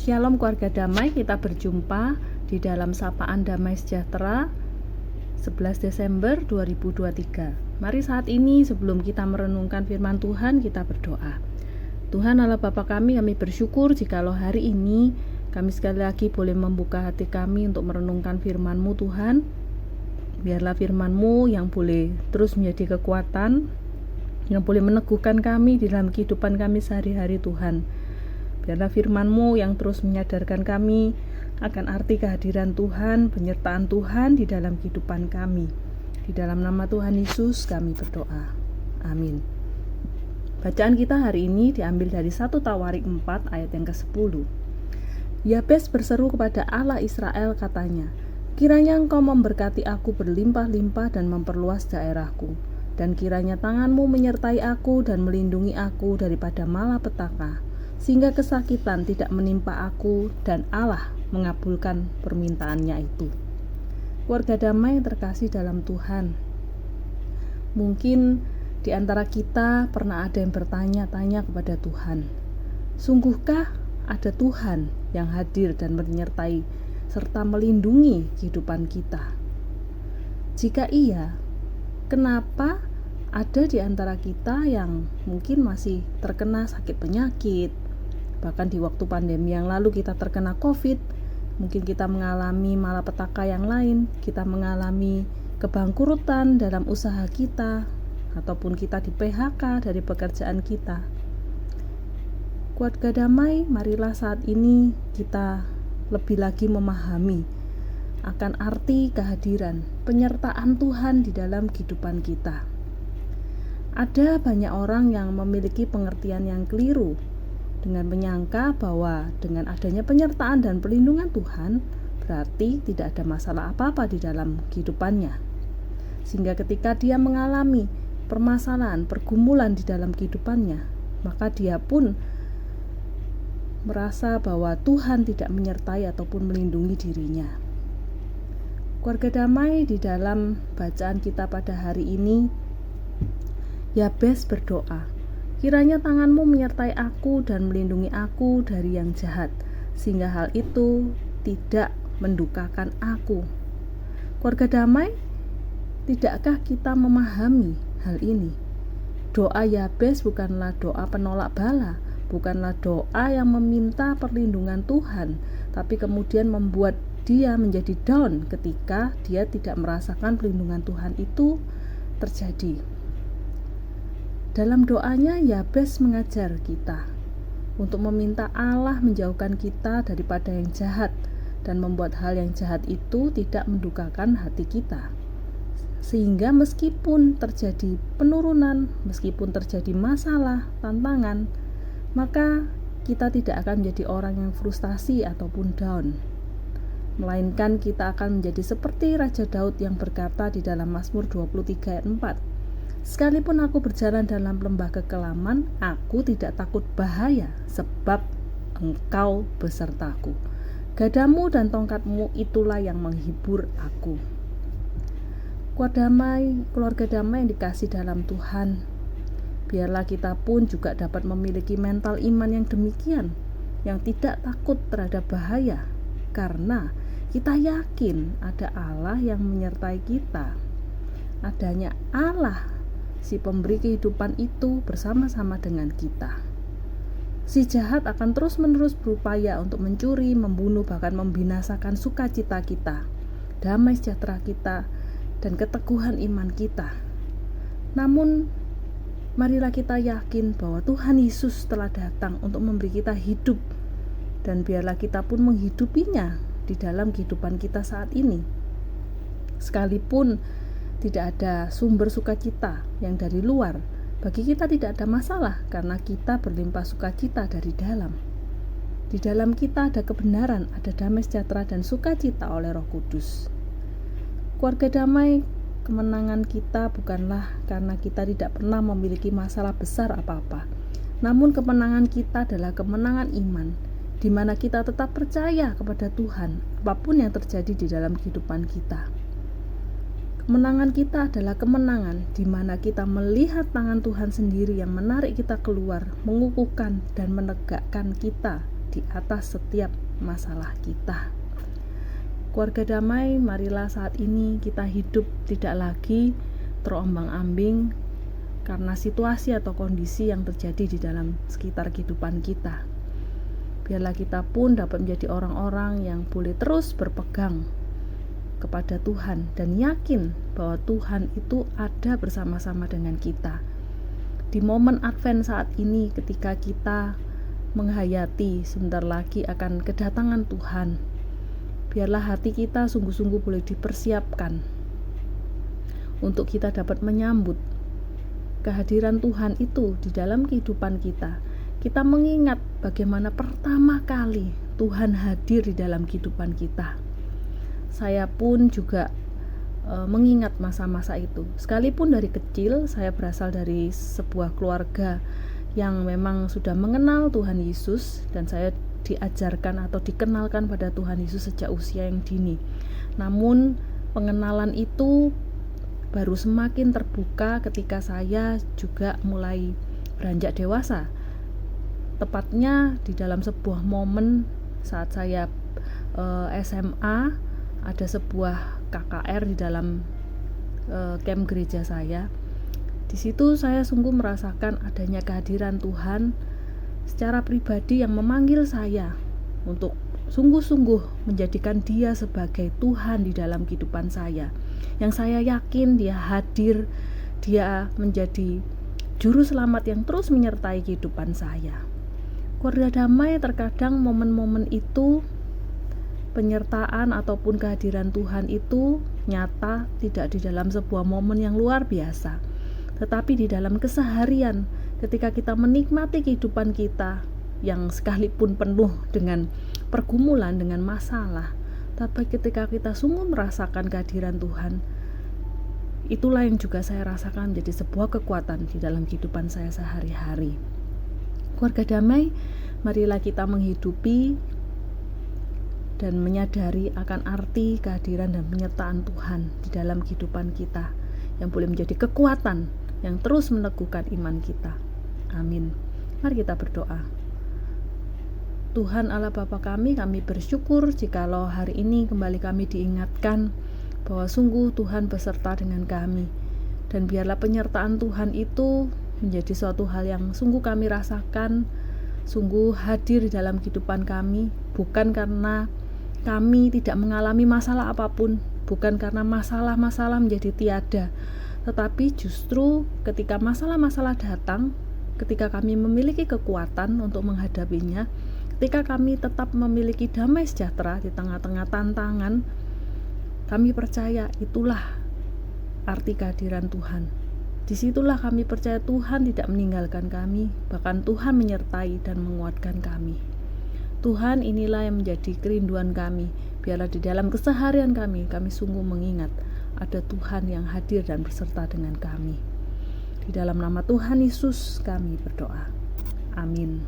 Shalom keluarga damai, kita berjumpa di dalam Sapaan Damai Sejahtera 11 Desember 2023. Mari saat ini sebelum kita merenungkan firman Tuhan, kita berdoa. Tuhan Allah Bapa kami bersyukur jikalau hari ini kami sekali lagi boleh membuka hati kami untuk merenungkan firman-Mu Tuhan. Biarlah firman-Mu yang boleh terus menjadi kekuatan, yang boleh meneguhkan kami di dalam kehidupan kami sehari-hari Tuhan. Biarlah firman-Mu yang terus menyadarkan kami akan arti kehadiran Tuhan, penyertaan Tuhan di dalam kehidupan kami. Di dalam nama Tuhan Yesus kami berdoa. Amin. Bacaan kita hari ini diambil dari 1 Tawarik 4 ayat yang ke-10. Yabes berseru kepada Allah Israel katanya, kiranya Engkau memberkati aku berlimpah-limpah dan memperluas daerahku, dan kiranya tangan-Mu menyertai aku dan melindungi aku daripada malapetaka, sehingga kesakitan tidak menimpa aku, dan Allah mengabulkan permintaannya itu. Keluarga damai yang terkasih dalam Tuhan, mungkin di antara kita pernah ada yang bertanya-tanya kepada Tuhan, sungguhkah ada Tuhan yang hadir dan menyertai serta melindungi kehidupan kita? Jika iya, kenapa ada di antara kita yang mungkin masih terkena sakit penyakit? Bahkan di waktu pandemi yang lalu kita terkena COVID, mungkin kita mengalami malapetaka yang lain, kita mengalami kebangkrutan dalam usaha kita, ataupun kita di PHK dari pekerjaan kita. Keluarga damai, marilah saat ini kita lebih lagi memahami akan arti kehadiran, penyertaan Tuhan di dalam kehidupan kita. Ada banyak orang yang memiliki pengertian yang keliru dengan menyangka bahwa dengan adanya penyertaan dan perlindungan Tuhan berarti tidak ada masalah apa-apa di dalam kehidupannya. Sehingga ketika dia mengalami permasalahan, pergumulan di dalam kehidupannya, maka dia pun merasa bahwa Tuhan tidak menyertai ataupun melindungi dirinya. Keluarga damai, di dalam bacaan kita pada hari ini, Yabes berdoa, kiranya tangan-Mu menyertai aku dan melindungi aku dari yang jahat, sehingga hal itu tidak mendukakan aku. Keluarga damai, tidakkah kita memahami hal ini? Doa Yabes bukanlah doa penolak bala, bukanlah doa yang meminta perlindungan Tuhan, tapi kemudian membuat dia menjadi down ketika dia tidak merasakan perlindungan Tuhan itu terjadi. Dalam doanya, Yabes mengajar kita untuk meminta Allah menjauhkan kita daripada yang jahat dan membuat hal yang jahat itu tidak mendukakan hati kita. Sehingga meskipun terjadi penurunan, meskipun terjadi masalah, tantangan, maka kita tidak akan menjadi orang yang frustasi ataupun down. Melainkan kita akan menjadi seperti Raja Daud yang berkata di dalam Mazmur 23 ayat 4, sekalipun aku berjalan dalam lembah kekelaman, aku tidak takut bahaya, sebab Engkau besertaku. Gadamu dan tongkat-Mu itulah yang menghibur aku. Keluarga damai yang dikasih dalam Tuhan, biarlah kita pun juga dapat memiliki mental iman yang demikian, yang tidak takut terhadap bahaya, karena kita yakin ada Allah yang menyertai kita. Adanya Allah, si pemberi kehidupan itu, bersama-sama dengan kita. Si jahat akan terus-menerus berupaya untuk mencuri, membunuh, bahkan membinasakan sukacita kita, damai sejahtera kita, dan keteguhan iman kita. Namun, marilah kita yakin bahwa Tuhan Yesus telah datang untuk memberi kita hidup, dan biarlah kita pun menghidupinya di dalam kehidupan kita saat ini. Sekalipun tidak ada sumber sukacita yang dari luar, bagi kita tidak ada masalah karena kita berlimpah sukacita dari dalam. Di dalam kita ada kebenaran, ada damai sejahtera dan sukacita oleh Roh Kudus. Keluarga damai, kemenangan kita bukanlah karena kita tidak pernah memiliki masalah besar apa-apa. Namun kemenangan kita adalah kemenangan iman, di mana kita tetap percaya kepada Tuhan apapun yang terjadi di dalam kehidupan kita. Kemenangan kita adalah kemenangan di mana kita melihat tangan Tuhan sendiri yang menarik kita keluar, mengukuhkan dan menegakkan kita di atas setiap masalah kita. Keluarga damai, marilah saat ini kita hidup tidak lagi terombang-ambing karena situasi atau kondisi yang terjadi di dalam sekitar kehidupan kita. Biarlah kita pun dapat menjadi orang-orang yang boleh terus berpegang kepada Tuhan dan yakin bahwa Tuhan itu ada bersama-sama dengan kita. Di momen Advent saat ini, ketika kita menghayati sebentar lagi akan kedatangan Tuhan, biarlah hati kita sungguh-sungguh boleh dipersiapkan untuk kita dapat menyambut kehadiran Tuhan itu di dalam kehidupan kita. Kita mengingat bagaimana pertama kali Tuhan hadir di dalam kehidupan kita. Saya pun juga mengingat masa-masa itu. Sekalipun dari kecil saya berasal dari sebuah keluarga yang memang sudah mengenal Tuhan Yesus, dan saya diajarkan atau dikenalkan pada Tuhan Yesus sejak usia yang dini. Namun pengenalan itu baru semakin terbuka ketika saya juga mulai beranjak dewasa. Tepatnya di dalam sebuah momen saat saya SMA, ada sebuah KKR di dalam camp gereja saya. Di situ saya sungguh merasakan adanya kehadiran Tuhan secara pribadi yang memanggil saya untuk sungguh-sungguh menjadikan Dia sebagai Tuhan di dalam kehidupan saya. Yang saya yakin Dia hadir, Dia menjadi juru selamat yang terus menyertai kehidupan saya. Keluarga damai, terkadang momen-momen itu, penyertaan ataupun kehadiran Tuhan itu nyata tidak di dalam sebuah momen yang luar biasa, tetapi di dalam keseharian ketika kita menikmati kehidupan kita yang sekalipun penuh dengan pergumulan, dengan masalah, tapi ketika kita sungguh merasakan kehadiran Tuhan, itulah yang juga saya rasakan menjadi sebuah kekuatan di dalam kehidupan saya sehari-hari. Keluarga damai, marilah kita menghidupi dan menyadari akan arti kehadiran dan penyertaan Tuhan di dalam kehidupan kita, yang boleh menjadi kekuatan yang terus meneguhkan iman kita. Amin. Mari kita berdoa. Tuhan Allah Bapa kami bersyukur jikalau hari ini kembali kami diingatkan bahwa sungguh Tuhan beserta dengan kami, dan biarlah penyertaan Tuhan itu menjadi suatu hal yang sungguh kami rasakan, sungguh hadir di dalam kehidupan kami, bukan karena kami tidak mengalami masalah apapun, bukan karena masalah-masalah menjadi tiada, tetapi justru ketika masalah-masalah datang, ketika kami memiliki kekuatan untuk menghadapinya, ketika kami tetap memiliki damai sejahtera di tengah-tengah tantangan, kami percaya itulah arti kehadiran Tuhan. Disitulah kami percaya Tuhan tidak meninggalkan kami, bahkan Tuhan menyertai dan menguatkan kami. Tuhan, inilah yang menjadi kerinduan kami. Biarlah di dalam keseharian kami sungguh mengingat ada Tuhan yang hadir dan berserta dengan kami. Di dalam nama Tuhan Yesus kami berdoa. Amin.